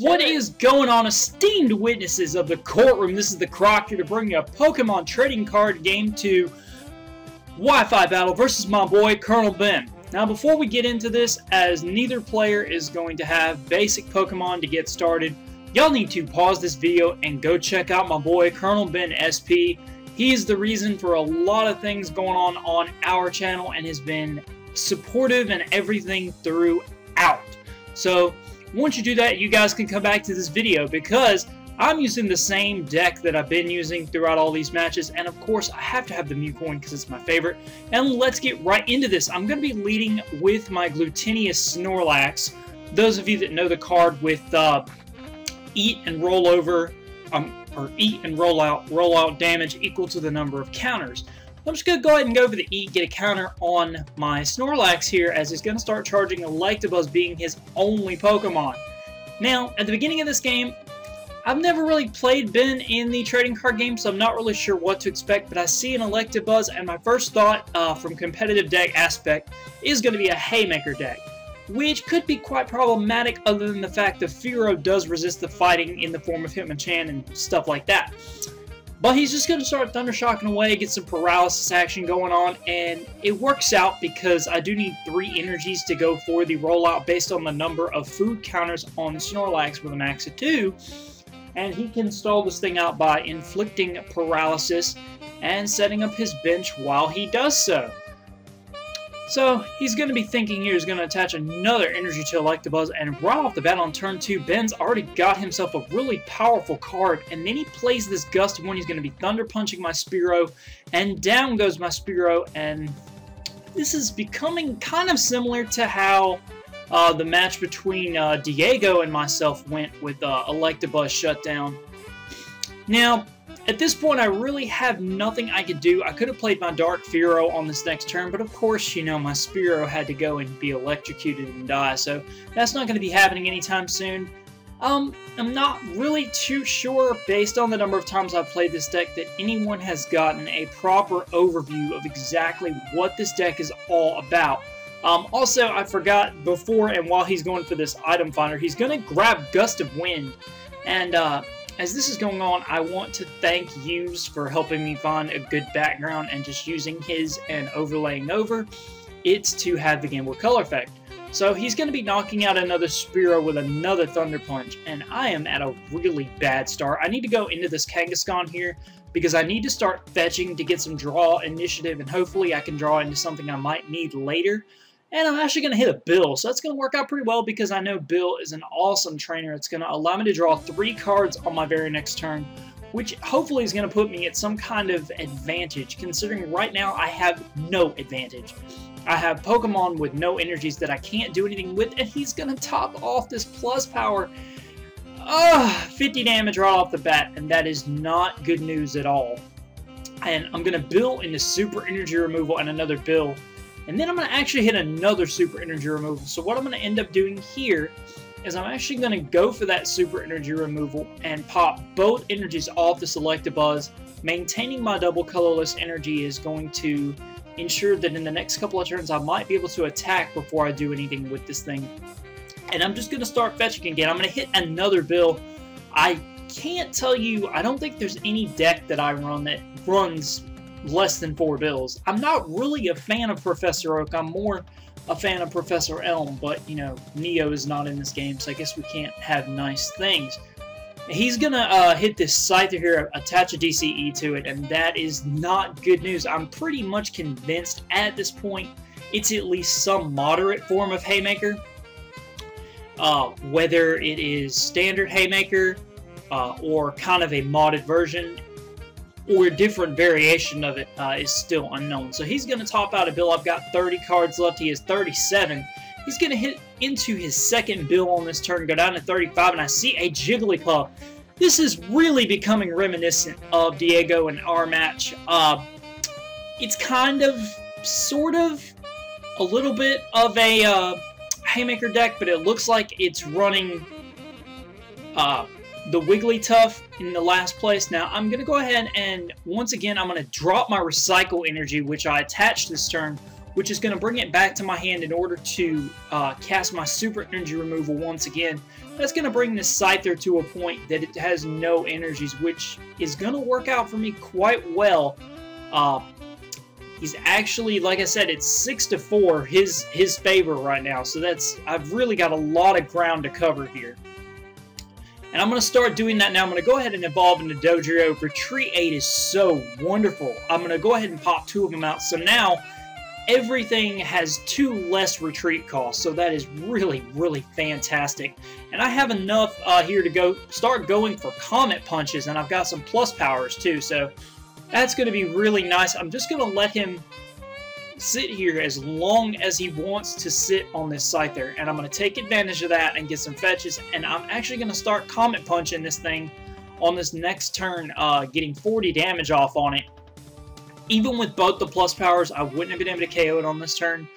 What is going on, esteemed witnesses of the courtroom? This is the Croc here to bring you a Pokemon trading card game to Wi-Fi battle versus my boy Colonel Ben. Now before we get into this, as neither player is going to have basic Pokemon to get started, y'all need to pause this video and go check out my boy ColonelBenSP. He is the reason for a lot of things going on our channel and has been supportive and everything throughout. So once you do that, you guys can come back to this video because I'm using the same deck that I've been using throughout all these matches, and of course I have to have the Mew coin because it's my favorite. And let's get right into this. I'm going to be leading with my glutinous Snorlax. Those of you that know the card with eat and roll over, or eat and roll out damage equal to the number of counters. I'm just going to go ahead and go for the eat, get a counter on my Snorlax here, as he's going to start charging Electabuzz being his only Pokemon. Now, at the beginning of this game, I've never really played Ben in the trading card game, so I'm not really sure what to expect, but I see an Electabuzz, and my first thought from competitive deck aspect is going to be a Haymaker deck, which could be quite problematic other than the fact that Fearow does resist the fighting in the form of Hitmonchan and stuff like that. But he's just going to start Thundershocking away, get some paralysis action going on, and it works out because I do need 3 energies to go for the rollout based on the number of food counters on Snorlax with a max of 2. And he can stall this thing out by inflicting paralysis and setting up his bench while he does so. So he's going to be thinking here he's going to attach another energy to Electabuzz, and right off the bat on turn 2, Ben's already got himself a really powerful card, and then he plays this Gust of Wind. He's going to be Thunder Punching my Spearow, and down goes my Spearow, and this is becoming kind of similar to how the match between Diego and myself went with Electabuzz shutdown. Now, at this point, I really have nothing I could do. I could have played my Dark Fearow on this next turn, but of course, you know, my Spearow had to go and be electrocuted and die, so that's not going to be happening anytime soon. I'm not really too sure, based on the number of times I've played this deck, that anyone has gotten a proper overview of exactly what this deck is all about. Also, I forgot before and while he's going for this item finder, he's going to grab Gust of Wind, and as this is going on, I want to thank Hughes for helping me find a good background and just using his and overlaying over it to have the Game Boy Color effect. So he's going to be knocking out another Spearow with another Thunder Punch, and I am at a really bad start. I need to go into this Kangaskhan here because I need to start fetching to get some draw initiative, and hopefully I can draw into something I might need later. And I'm actually going to hit a Bill, so that's going to work out pretty well because I know Bill is an awesome trainer. It's going to allow me to draw 3 cards on my very next turn, which hopefully is going to put me at some kind of advantage, considering right now I have no advantage. I have Pokemon with no energies that I can't do anything with, and he's going to top off this plus power. 50 damage right off the bat, and that is not good news at all. And I'm going to Bill into Super Energy Removal and another Bill. And then I'm going to actually hit another Super Energy Removal. So what I'm going to end up doing here is I'm actually going to go for that Super Energy Removal and pop both energies off the Electabuzz. Maintaining my double colorless energy is going to ensure that in the next couple of turns I might be able to attack before I do anything with this thing. And I'm just going to start fetching again. I'm going to hit another Bill. I can't tell you, I don't think there's any deck that I run that runs less than 4 Bills. I'm not really a fan of Professor Oak. I'm more a fan of Professor Elm, but, you know, Neo is not in this game, so I guess we can't have nice things. He's gonna hit this Scyther here, attach a DCE to it, and that is not good news. I'm pretty much convinced at this point it's at least some moderate form of Haymaker. Whether it is standard Haymaker or kind of a modded version, or a different variation of it is still unknown. So he's going to top out a Bill. I've got 30 cards left. He has 37. He's going to hit into his second Bill on this turn, go down to 35, and I see a Jigglypuff. This is really becoming reminiscent of Diego and our match. It's kind of, sort of, a little bit of a Haymaker deck, but it looks like it's running the Wigglytuff in the last place. Now, I'm going to go ahead and, once again, I'm going to drop my Recycle energy, which I attached this turn which is going to bring it back to my hand in order to cast my super energy removal once again. That's going to bring this Scyther to a point that it has no energies, which is going to work out for me quite well. He's actually, like I said, it's 6-4 his favor right now, so I've really got a lot of ground to cover here. And I'm going to start doing that now. I'm going to go ahead and evolve into Dodrio. Retreat 8 is so wonderful. I'm going to go ahead and pop 2 of them out. So now, everything has 2 less retreat costs. So that is really, really fantastic. And I have enough here to start going for Comet Punches. And I've got some plus powers too. So that's going to be really nice. I'm just going to let him sit here as long as he wants to sit on this Scyther, and I'm going to take advantage of that and get some fetches, and I'm actually going to start Comet Punching this thing on this next turn, getting 40 damage off on it. Even with both the plus powers, I wouldn't have been able to KO it on this turn.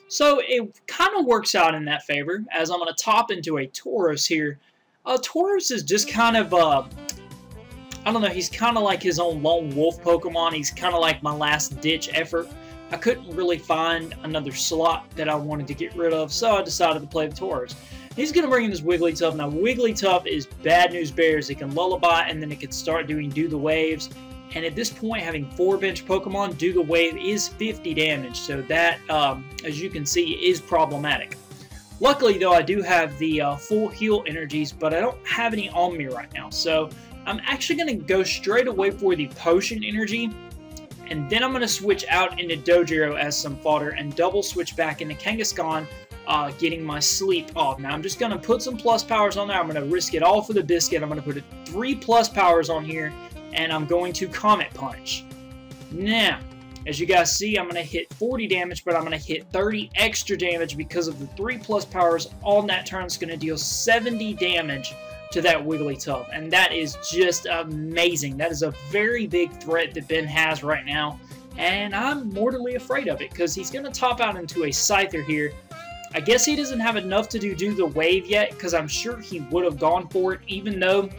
So it kind of works out in that favor, as I'm going to top into a Tauros here. Tauros is just kind of, I don't know, he's kind of like his own lone wolf Pokemon. He's kind of like my last ditch effort. I couldn't really find another slot that I wanted to get rid of, so I decided to play the Tauros. He's going to bring in this Wigglytuff. Now, Wigglytuff is bad news bears. It can Lullaby, and then it can start doing Do the Waves. And at this point, having 4 bench Pokemon, Do the Wave is 50 damage. So that, as you can see, is problematic. Luckily, though, I do have the full heal energies, but I don't have any on me right now. So I'm actually going to go straight away for the Potion energy. And then I'm going to switch out into Dodrio as some fodder and double switch back into Kangaskhan, getting my sleep off. Now I'm just going to put some plus powers on there. I'm going to risk it all for the biscuit. I'm going to put 3 plus powers on here, and I'm going to Comet Punch. Now, as you guys see, I'm going to hit 40 damage, but I'm going to hit 30 extra damage because of the 3 plus powers on that turn. It's going to deal 70 damage to that Wigglytuff, and that is just amazing. That is a very big threat that Ben has right now, and I'm mortally afraid of it because he's going to top out into a Scyther here. I guess he doesn't have enough to do the wave yet, because I'm sure he would have gone for it, even though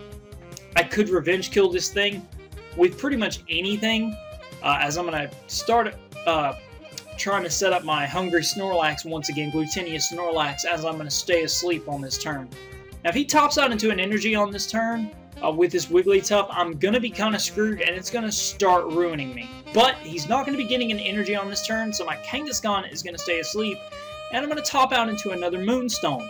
I could revenge kill this thing with pretty much anything, as I'm going to start trying to set up my Hungry Snorlax once again, Gluteninous Snorlax, as I'm going to stay asleep on this turn. Now, if he tops out into an energy on this turn with this Wigglytuff, I'm going to be kind of screwed, and it's going to start ruining me. But he's not going to be getting an energy on this turn, so my Kangaskhan is going to stay asleep, and I'm going to top out into another Moonstone.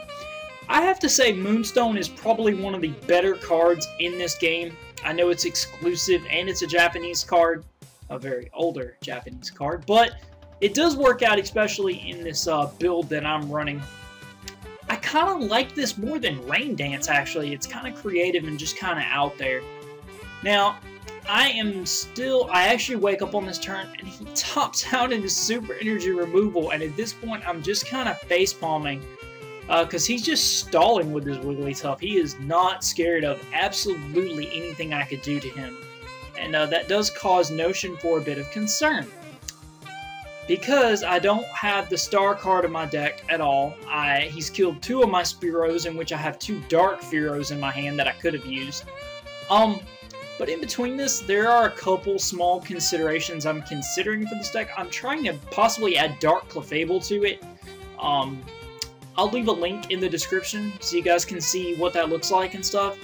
I have to say Moonstone is probably one of the better cards in this game. I know it's exclusive, and it's a Japanese card, a very older Japanese card, but it does work out, especially in this build that I'm running. I kind of like this more than Rain Dance, actually. It's kind of creative and just kind of out there. Now, I actually wake up on this turn, and he tops out into Super Energy Removal, and at this point, I'm just kind of facepalming, because he's just stalling with his Wigglytuff. He is not scared of absolutely anything I could do to him, and that does cause Notion for a bit of concern. Because I don't have the star card in my deck at all, he's killed 2 of my Spearows, in which I have 2 Dark Fearows in my hand that I could have used. But in between this, there are a couple small considerations I'm considering for this deck. I'm trying to possibly add Dark Clefable to it. I'll leave a link in the description so you guys can see what that looks like and stuff.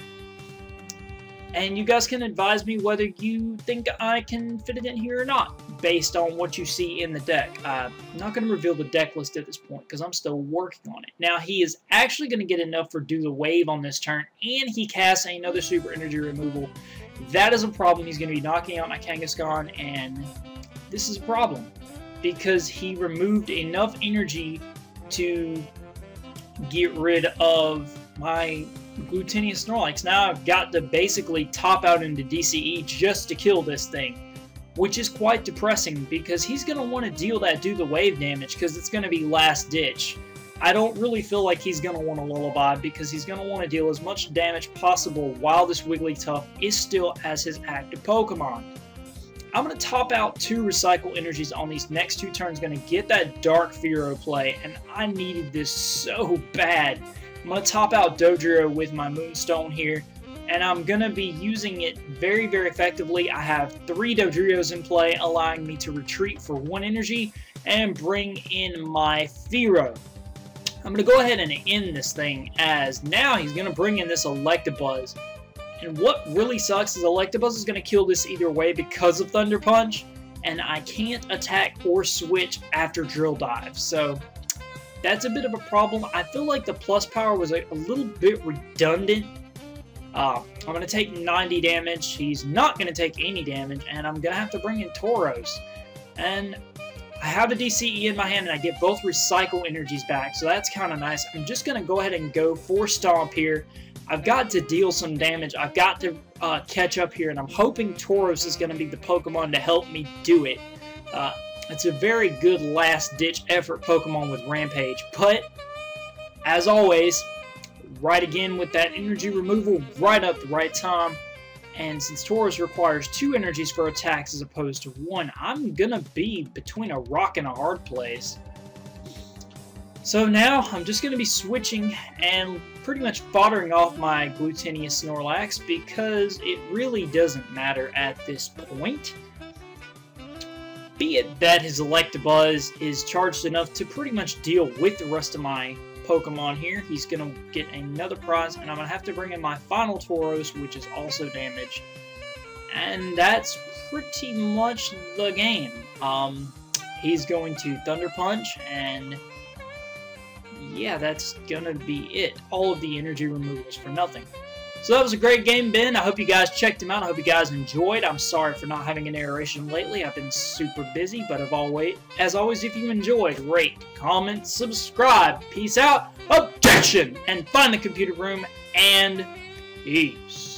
And you guys can advise me whether you think I can fit it in here or not, based on what you see in the deck. I'm not going to reveal the deck list at this point, because I'm still working on it. Now, he is actually going to get enough for Do the Wave on this turn, and he casts another Super Energy Removal. That is a problem. He's going to be knocking out my Kangaskhan, and this is a problem, because he removed enough energy to get rid of my Gluteninous Snorlax. Now I've got to basically top out into DCE just to kill this thing, which is quite depressing, because he's going to want to deal that Do the Wave damage, because it's going to be last ditch. I don't really feel like he's going to want to Lullaby, because he's going to want to deal as much damage possible while this Wigglytuff is still as his active Pokemon. I'm going to top out 2 Recycle Energies on these next 2 turns, going to get that Dark Fearow play, and I needed this so bad. I'm going to top out Dodrio with my Moonstone here, and I'm going to be using it very, very effectively. I have 3 Dodrios in play, allowing me to retreat for 1 energy, and bring in my Firo. I'm going to go ahead and end this thing, as now he's going to bring in this Electabuzz. And what really sucks is Electabuzz is going to kill this either way because of Thunder Punch, and I can't attack or switch after Drill Dive. So that's a bit of a problem. I feel like the plus power was a little bit redundant. I'm going to take 90 damage. He's not going to take any damage, and I'm going to have to bring in Tauros. And I have a DCE in my hand, and I get both Recycle energies back, so that's kind of nice. I'm just going to go ahead and go for Stomp here. I've got to deal some damage. I've got to catch up here, and I'm hoping Tauros is going to be the Pokemon to help me do it. It's a very good last-ditch effort Pokemon with Rampage, but as always, right again with that energy removal right up the right time. And since Tauros requires 2 energies for attacks as opposed to 1, I'm gonna be between a rock and a hard place. So now I'm just gonna be switching and pretty much foddering off my Glutenia Snorlax because it really doesn't matter at this point. Be it that his Electabuzz is charged enough to pretty much deal with the rest of my Pokemon here. He's going to get another prize, and I'm going to have to bring in my final Tauros, which is also damaged. And that's pretty much the game. He's going to Thunder Punch, and yeah, that's going to be it. All of the energy removals for nothing. So that was a great game, Ben. I hope you guys checked him out. I hope you guys enjoyed. I'm sorry for not having a narration lately. I've been super busy, but as always, if you enjoyed, rate, comment, subscribe. Peace out, objection, and find the computer room, and peace.